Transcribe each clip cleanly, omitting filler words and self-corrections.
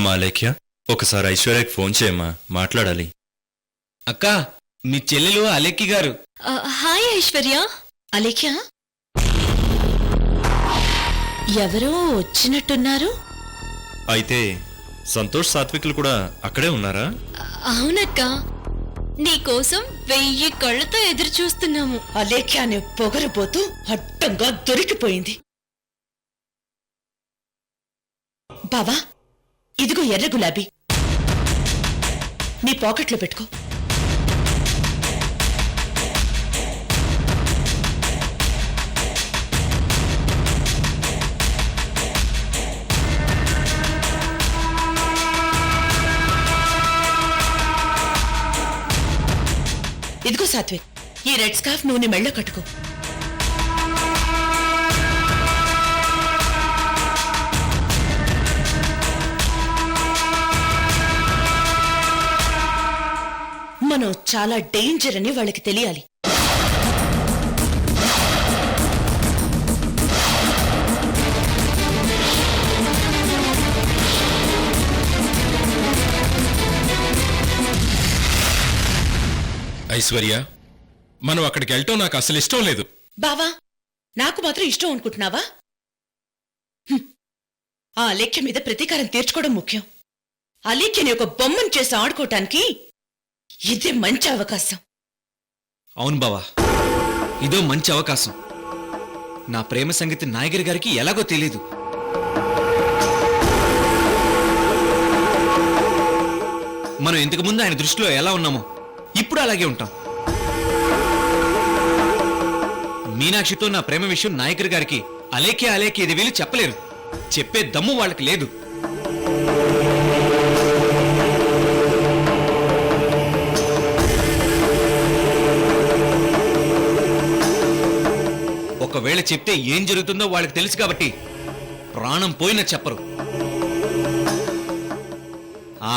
అమ్మా అలేఖ్య, ఒకసారి ఐశ్వర్యకి ఫోన్ చేయమ్మా, మాట్లాడాలి. అక్కా, మీ చెల్లెలు అలేఖ్య గారు. హాయ్ ఐశ్వర్య. అలేఖ్య, ఎవరో వచ్చినట్టున్నారు. అయితే సంతోష్ సాత్వికులు కూడా అక్కడే ఉన్నారా? అవునక్క, నీకోసం 1000 కళ్ళతో ఎదురు చూస్తున్నాము. అలేఖ్య అనే పొగరబోతూ అడ్డంగా దొరికిపోయింది. బావా, ఇదిగో ఎర్ర గులాబీ, నీ పాకెట్లో పెట్టుకో. ఇదిగో సాత్విక్, ఈ రెడ్ స్కార్ఫ్ నువ్వు నీ మెళ్ళో కట్టుకో. మనం చాలా డేంజర్ అని వాళ్ళకి తెలియాలి. ఐశ్వర్య, మనం అక్కడికి వెళ్ళటం నాకు అసలు ఇష్టం లేదు. బావా, నాకు మాత్రం ఇష్టం అనుకుంటున్నావా? ఆ అలేఖ్య మీద ప్రతీకారం తీర్చుకోవడం ముఖ్యం. అలేఖ్యని ఒక బొమ్మను చేసి ఆడుకోవటానికి ఇదే మంచి అవకాశం. అవును బావా, ఇదో మంచి అవకాశం. నా ప్రేమ సంగతి నాయగర్ గారికి ఎలాగో తెలీదు. మనం ఇంతకుముందు ఆయన దృష్టిలో ఎలా ఉన్నామో ఇప్పుడు అలాగే ఉంటాం. మీనాక్షితో నా ప్రేమ విషయం నాయకర్ గారికి అలేఖ్య ఇది వీళ్ళు చెప్పలేరు. చెప్పే దమ్ము వాళ్ళకి లేదు. ఒకవేళ చెప్తే ఏం జరుగుతుందో వాళ్ళకి తెలుసు కాబట్టి ప్రాణం పోయినా చెప్పరు. ఆ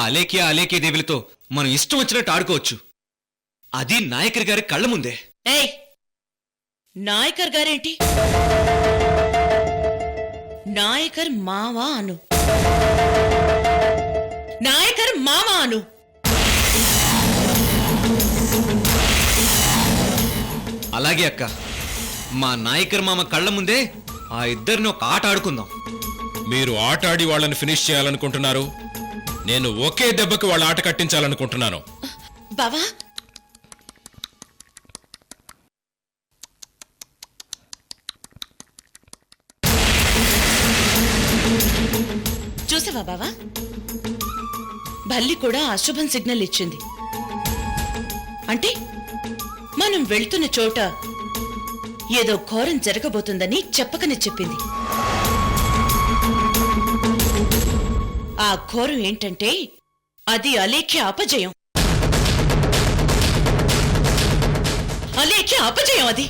అలేఖ్య దేవిలతో మనం ఇష్టం వచ్చినట్టు ఆడుకోవచ్చు. అది నాయకర్ గారి కళ్ళ ముందే. ఏయ్, నాయకర్ గారేంటి? నాయకర్ మావా అను. నాయకర్ మావా అను. అలాగే అక్క, మా నాయకర్ మామ కళ్ళ ముందే ఆ ఇద్దరిని ఒక ఆట ఆడుకుందాం. మీరు ఆట ఆడి వాళ్ళని ఫినిష్ చేయాలనుకుంటున్నారు, నేను ఒకే దెబ్బకి వాళ్ళ ఆట కట్టించాలనుకుంటున్నాను. బావా, చూసావా బావా, బల్లి కూడా అశుభం సిగ్నల్ ఇచ్చింది. అంటే మనం వెళ్తున్న చోట ఏదో ఘోరం జరగబోతుందని చెప్పకనే చెప్పింది. ఆ ఘోరం ఏంటంటే అది అలేఖ్య అపజయం. అలేఖ్య అపజయం అది.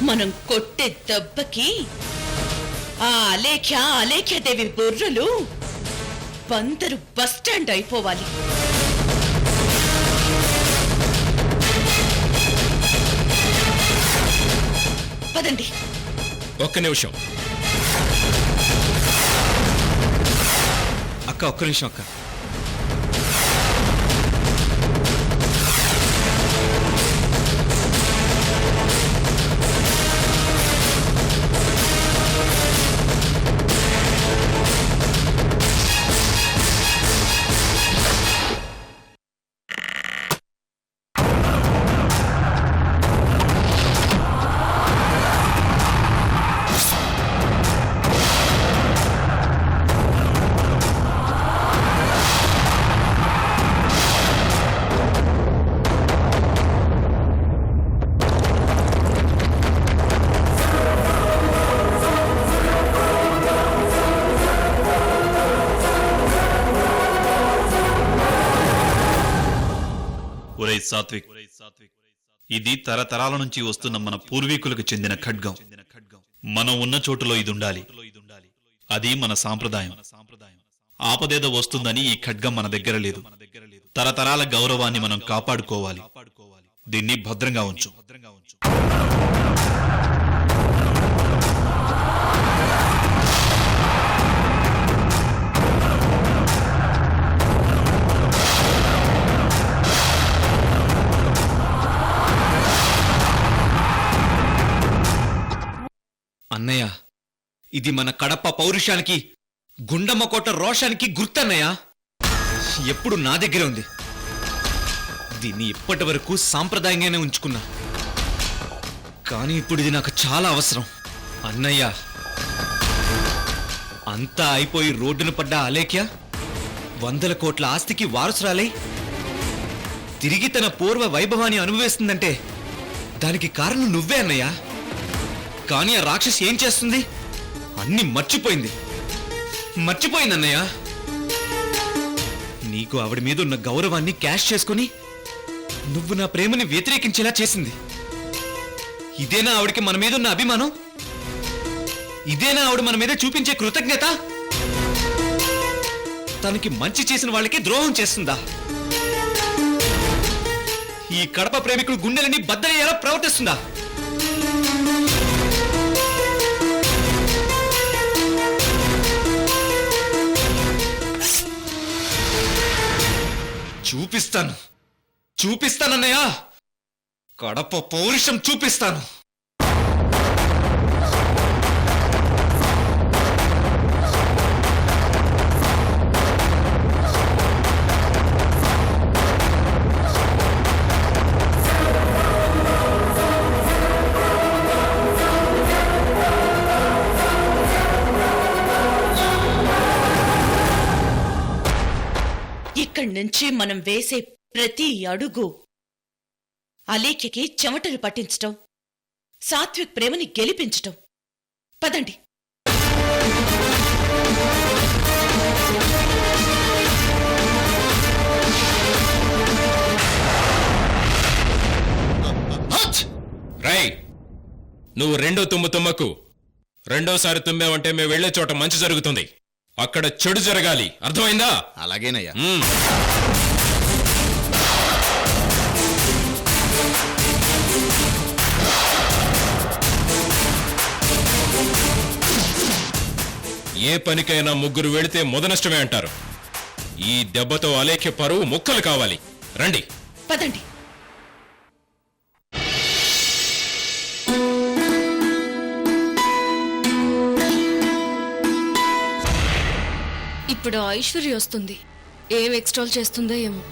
మనం కొట్టే దెబ్బకి ఆ అలేఖ్యదేవి బుర్రలు బందరు బస్టాండ్ అయిపోవాలి. పదండి. ఒక్క నిమిషం అక్క, ఒక్క నిమిషం అక్క. సాత్విక్, ఇది తరతరాల నుంచి వస్తున్న మన పూర్వీకులకు చెందిన ఖడ్గం. మనం ఉన్న చోటులో ఇది ఉండాలి. అది మన సాంప్రదాయం. ఆపదేదో వస్తుందని ఈ ఖడ్గం మన దగ్గర లేదు. తరతరాల గౌరవాన్ని మనం కాపాడుకోవాలి. దీన్ని భద్రంగా ఉంచు. అన్నయ్య, ఇది మన కడప పౌరుషానికి, గుండమ్మకోట రోషానికి గుర్తన్నయ్య. ఎప్పుడు నా దగ్గర ఉంది. దీన్ని ఇప్పటి వరకు సాంప్రదాయంగానే ఉంచుకున్నా. కానీ ఇప్పుడు ఇది నాకు చాలా అవసరం. అన్నయ్య, అంతా అయిపోయి రోడ్డున పడ్డ అలేఖ్య 100 కోట్ల ఆస్తికి వారసురాలై తిరిగి తన పూర్వ వైభవాన్ని అనుభవిస్తుందంటే దానికి కారణం నువ్వే అన్నయ్య. కానీ ఆ రాక్షసి ఏం చేస్తుంది? అన్ని మర్చిపోయింది అన్నయ్య. నీకు ఆవిడ మీద ఉన్న గౌరవాన్ని క్యాష్ చేసుకుని నువ్వు నా ప్రేమని వ్యతిరేకించేలా చేసింది. ఇదేనా ఆవిడకి మన మీద ఉన్న అభిమానం? ఇదేనా ఆవిడ మన మీద చూపించే కృతజ్ఞత? తనకి మంచి చేసిన వాళ్ళకి ద్రోహం చేస్తుందా? ఈ కడప ప్రేమికుడు గుండెలని బద్దలయ్యేలా ప్రవర్తిస్తుందా? చూపిస్తానన్నయ్య. కడప పౌరుషం చూపిస్తాను. ఇక్కడి నుంచి మనం వేసే ప్రతి అడుగు అలేఖ్యకి చెమటలు పట్టించటం, సాత్విక్ ప్రేమని గెలిపించటం. పదండి. రై, నువ్వు రెండో తుమ్మకు రెండోసారి తుమ్మావంటే మేము వెళ్లే చోట మంచి జరుగుతుంది. అక్కడ చెడు జరగాలి. అర్థమైందా? అలాగేనయ్యా. ఏ పనికైనా ముగ్గురు వెళితే మొదనష్టమే అంటారు. ఈ దెబ్బతో అలేఖ్య పరువు ముక్కలు కావాలి. రండి. పదండి. ఇప్పుడు ఐశ్వర్య వస్తుంది. ఏం ఎక్స్ట్రాల్ చేస్తుందో ఏమో.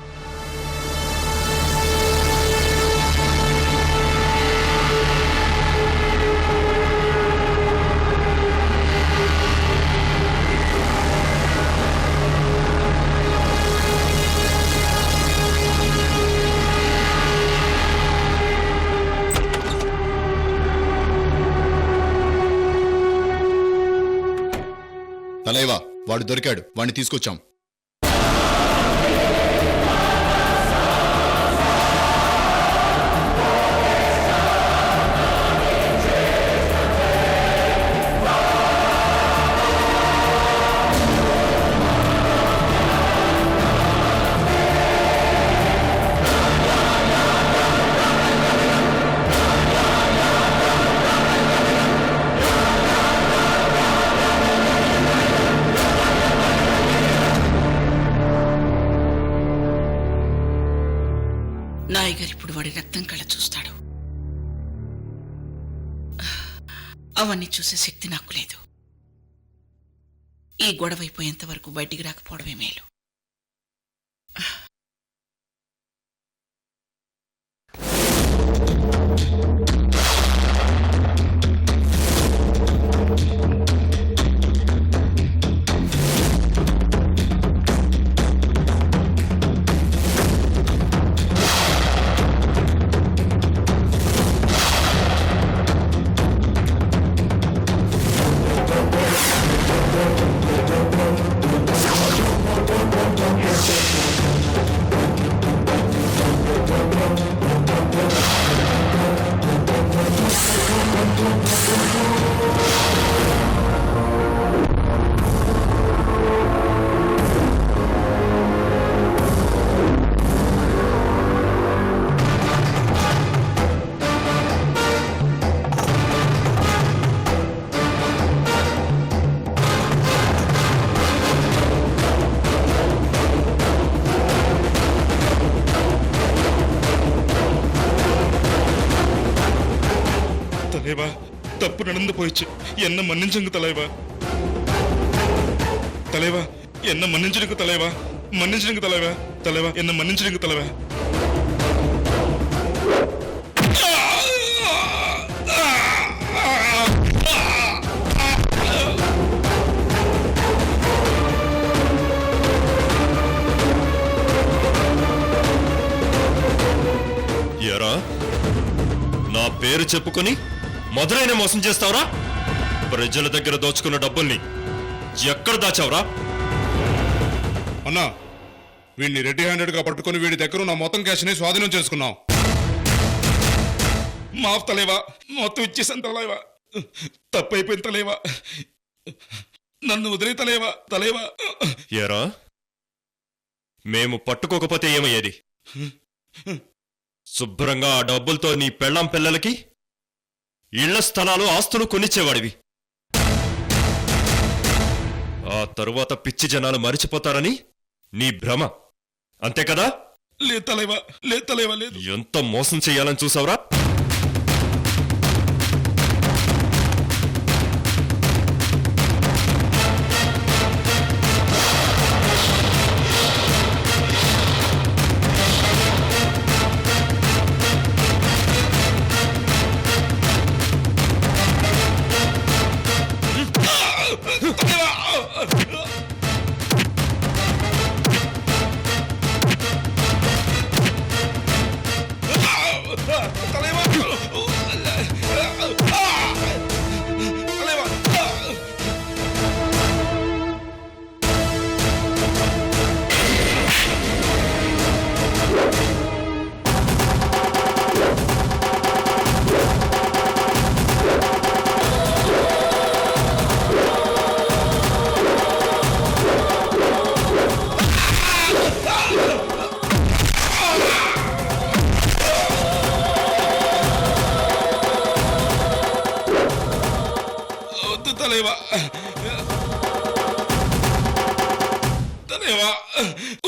తలైవా, వాడు దొరికాడు. వాడిని తీసుకొచ్చాం. నాయగారు ఇప్పుడు వాడి రక్తం కళ్ళ చూస్తాడు. అవన్నీ చూసే శక్తి నాకు లేదు. ఈ గొడవ అయిపోయేంత వరకు బయటికి రాకపోవడమే మేలు. తలేవా, தப்பு நடந்து போயிடுச்சு, என்ன மன்னிச்சுங்க தலைவா. தலைவா என்ன மன்னிச்சிடுங்க தலைவா, மன்னிச்சிடுங்க தலைவா. தலைவா என்ன மன்னிச்சிடுங்க தலைவா. ఎరా నా పేరు చెప్పుకొని మొదలైన మోసం చేస్తావురా? ప్రజల దగ్గర దోచుకున్న డబ్బుల్ని ఎక్కడ దాచావురా? అన్నా వీడిని రెడీ హ్యాండెడ్ గా పట్టుకుని వీడి దగ్గర నా మొత్తం క్యాష్ ని స్వాధీనం చేసుకున్నాం. మాఫ్ తలేవా, మొత్తం ఇచ్చేసాను తలేవా. తప్పైపోయింది తలేవా, నన్ను వదిలే తలేవా. తలేవా ఎరా మేము పట్టుకోకపోతే ఏమయ్యేది? శుభ్రంగా ఆ డబ్బులతో నీ పెళ్ళాం పిల్లలకి ఇళ్ల స్థలాలు ఆస్తులు కొనిచ్చేవాడివి. ఆ తరువాత పిచ్చి జనాలు మరిచిపోతారని నీ భ్రమ, అంతే కదా? లేదు తలేవా, లేదు తలేవా, లేదు. ఎంత మోసం చెయ్యాలని చూసావురా? తలేవా, తలేవా,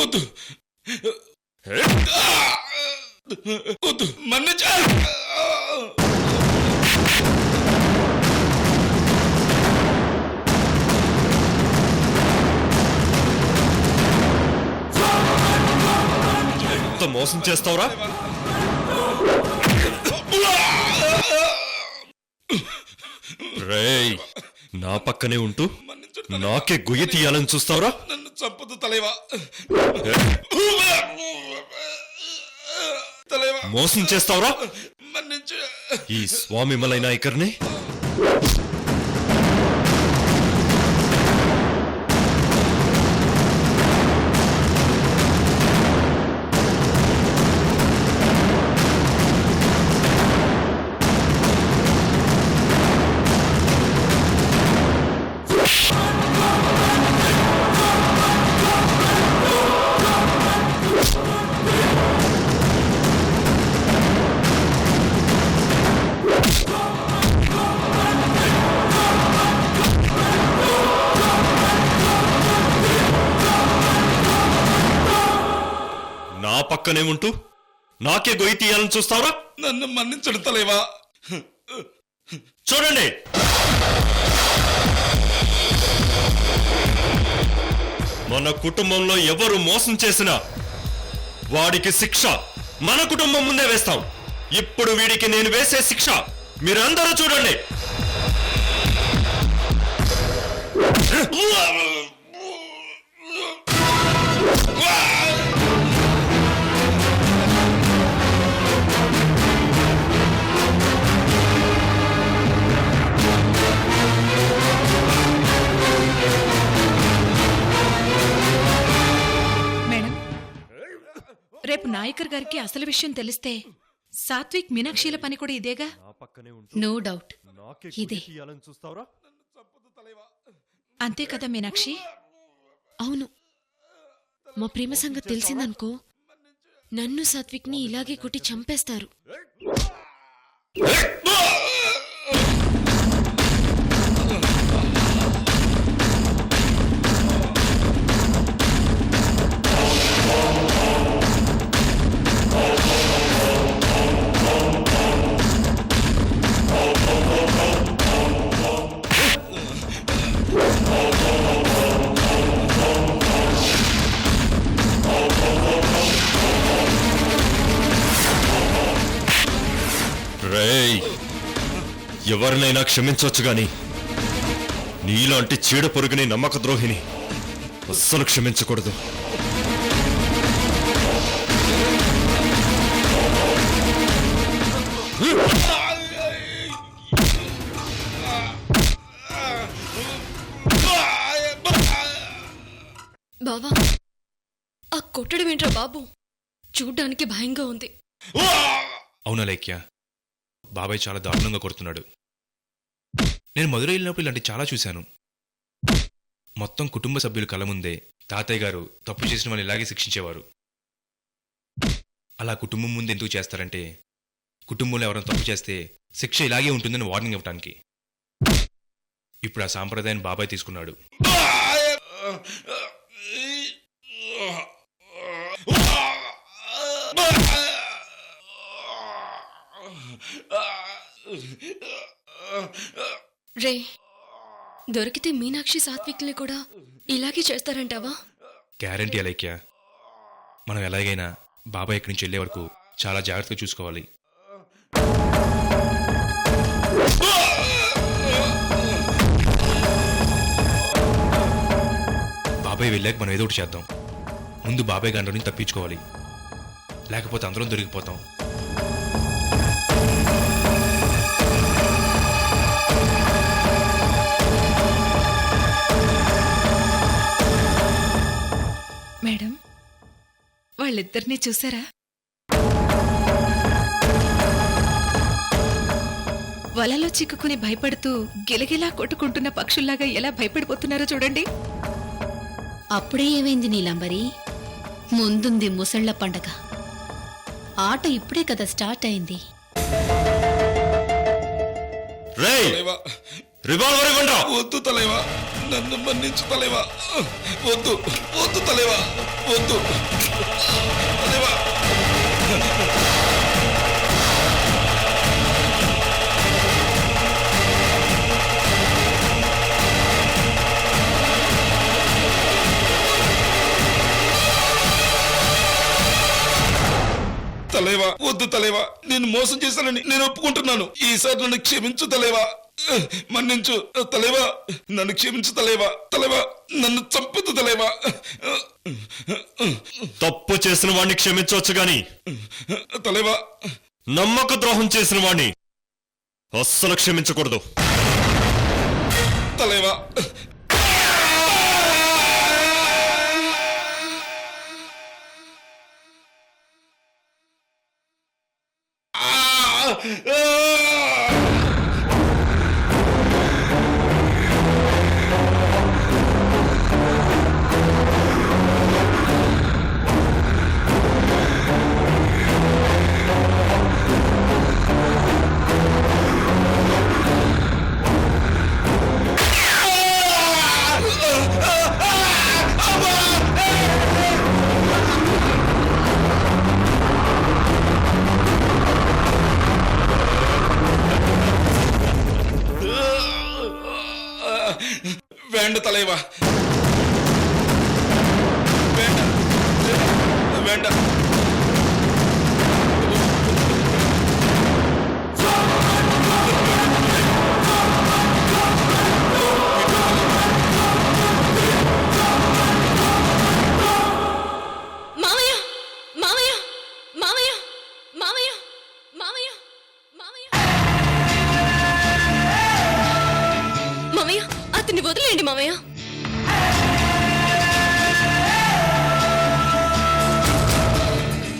వద్దు వద్దు, మన్నించా. ఎంత మోసం చేస్తావురా? రేయ్, నా పక్కనే ఉంటూ నాకే గొయ్య తీయాలని చూస్తావురా? నన్ను చంపదు తలేవా. తలేవా మోసం చేస్తావురా? మన్నించు. ఈ స్వామి మలై నాయకర్ని నా పక్కనే ఉంటూ నాకే గొయ్యి తీయాలని చూస్తావురా? నన్ను మన్నించడు తలేవా. చూడండి, మన కుటుంబంలో ఎవరు మోసం చేసినా వాడికి శిక్ష మన కుటుంబం ముందే వేస్తాం. ఇప్పుడు వీడికి నేను వేసే శిక్ష మీరందరూ చూడండి. మేడం, రేపు నాయకర్ గారికి అసలు విషయం తెలిస్తే సాత్విక్ మీనాక్షిల పని కూడా ఇదేగా? నో డౌట్ ఇదే. అంతే కదా మీనాక్షి? అవును, మా ప్రేమ సంగతి తెలిసిందనుకో, నన్ను సాత్విక్ని ఇలాగే కొట్టి చంపేస్తారు. ద్రోహి ఎవరినైనా క్షమించవచ్చు గాని నీలాంటి చీడ పొరుగుని నమ్మక ద్రోహిని అస్సలు క్షమించకూడదు. బావా ఆ కొట్టడం ఏంట్రా బాబు, చూడ్డానికి భయంగా ఉంది. అవునా లైక్య, బాబాయ్ చాలా దారుణంగా కొడుతున్నాడు. నేను మధురై వెళ్ళినప్పుడు ఇలాంటి చాలా చూశాను. మొత్తం కుటుంబ సభ్యులు కళ్ళ ముందే తాతయ్య గారు తప్పు చేసిన వాళ్ళు ఇలాగే శిక్షించేవారు. అలా కుటుంబం ముందు ఎందుకు చేస్తారంటే కుటుంబంలో ఎవరైనా తప్పు చేస్తే శిక్ష ఇలాగే ఉంటుందని వార్నింగ్ ఇవ్వటానికి. ఇప్పుడు ఆ సాంప్రదాయాన్ని బాబాయ్ తీసుకున్నాడు. రే, దొరికితే మీనాక్షి సాత్విక్ని కూడా ఇలాగే చేస్తారంటావా? గ్యారంటీ అలైక్య. మనం ఎలాగైనా బాబాయ్ ఇక్కడి నుంచి వెళ్ళే వరకు చాలా జాగ్రత్తగా చూసుకోవాలి. బాబాయ్ వెళ్ళాక మనం ఏదో ఒకటి చేద్దాం. ముందు బాబాయ్ గంట నుంచి తప్పించుకోవాలి, లేకపోతే అందరం దొరికిపోతాం. మేడం, వాళ్ళిద్దరినీ చూసారా? వలలో చిక్కుకుని భయపడుతూ గిలగిలా కొట్టుకుంటున్న పక్షుల్లాగా ఎలా భయపడిపోతున్నారో చూడండి. అప్పుడే ఏమైంది నీలంబరి? ముందుంది ముసళ్ల పండగ. ఆట ఇప్పుడే కదా స్టార్ట్ అయింది. రేయ్, తలైవా, రివాల్వర్ ఇవ్వండి. వద్దు తలైవా, నన్ను మన్నించు తలైవా. వద్దు వద్దు తలైవా, వద్దు తలైవా. తలేవా, వద్దు తలేవా, నేను మోసం చేశానని నేను ఒప్పుకుంటున్నాను. ఈసారి నన్ను క్షమించు తలేవా, మన్నించు తలేవా, నన్ను క్షమించు తలేవా. తలేవా, నన్ను చంపొద్దు తలేవా. తప్పు చేసిన వాడిని క్షమించవచ్చు గాని తలేవా, నమ్మక ద్రోహం చేసిన వాడిని అస్సలు క్షమించకూడదు. తలేవా, വേണ്ട തലൈവാ, വേണ്ട വേണ്ട. మామయ్య, మామయ్య, మామయ్య, మామయ్య, మామయ్య, మామయ్య, మామయ్య, అతన్ని వదిలేయండి మామయ్య.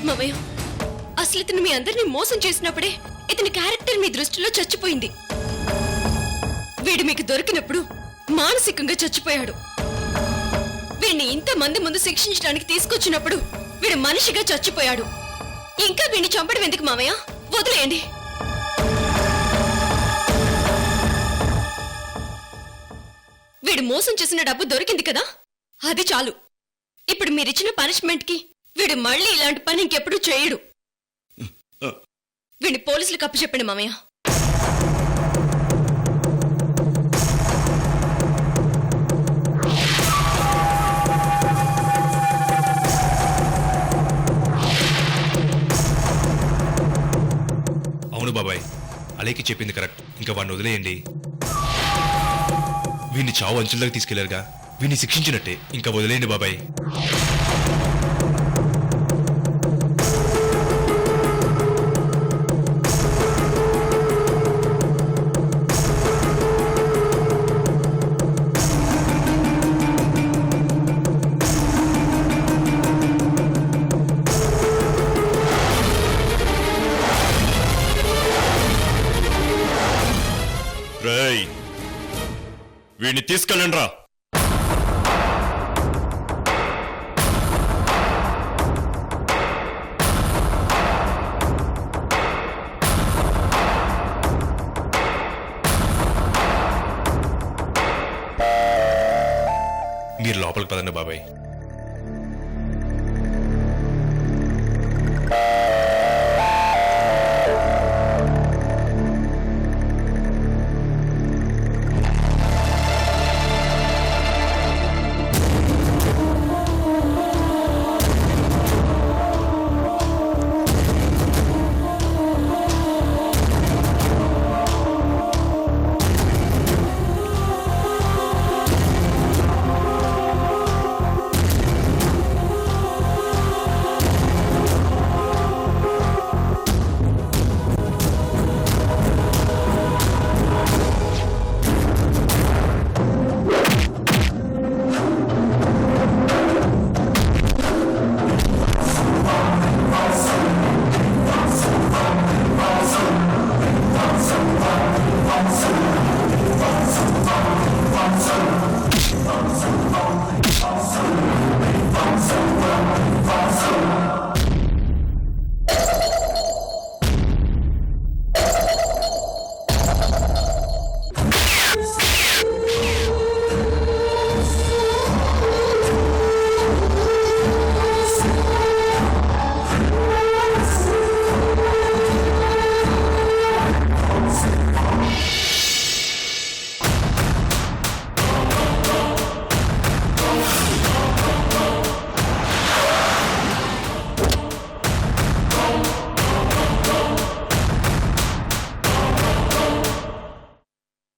మామయ్య, అసలు ఇతను మీ అందరినీ మోసం చేసినప్పుడే ఇతని క్యారెక్టర్ మీ దృష్టిలో చచ్చిపోయింది. వీడు మీకు దొరికినప్పుడు మానసికంగా చచ్చిపోయాడు. వీడిని ఇంతమంది ముందు శిక్షించడానికి తీసుకొచ్చినప్పుడు వీడు మనిషిగా చచ్చిపోయాడు. ఇంకా వీడిని చంపడం ఎందుకు మామయ్య? వదిలేయండి. వీడు మోసం చేసిన డబ్బు దొరికింది కదా, అది చాలు. ఇప్పుడు మీరిచ్చిన పనిష్మెంట్ కి వీడు మళ్ళీ ఇలాంటి పని ఇంకెప్పుడు చేయడు. వీడిని పోలీసులకు అప్పచెప్పండి మామయ్య. అవును బాబాయ్, అలేకి చెప్పింది కరెక్ట్. ఇంకా వాడిని వదిలేయండి. వీడిని చావు అంచుల్లోకి తీసుకెళ్లారుగా, వీడిని శిక్షించినట్టే. ఇంకా వదిలేయండి బాబాయ్. రేయ్, వీడిని తీసుకెళ్ళండి రా. మీరు లోపలికి పదండి బాబాయ్.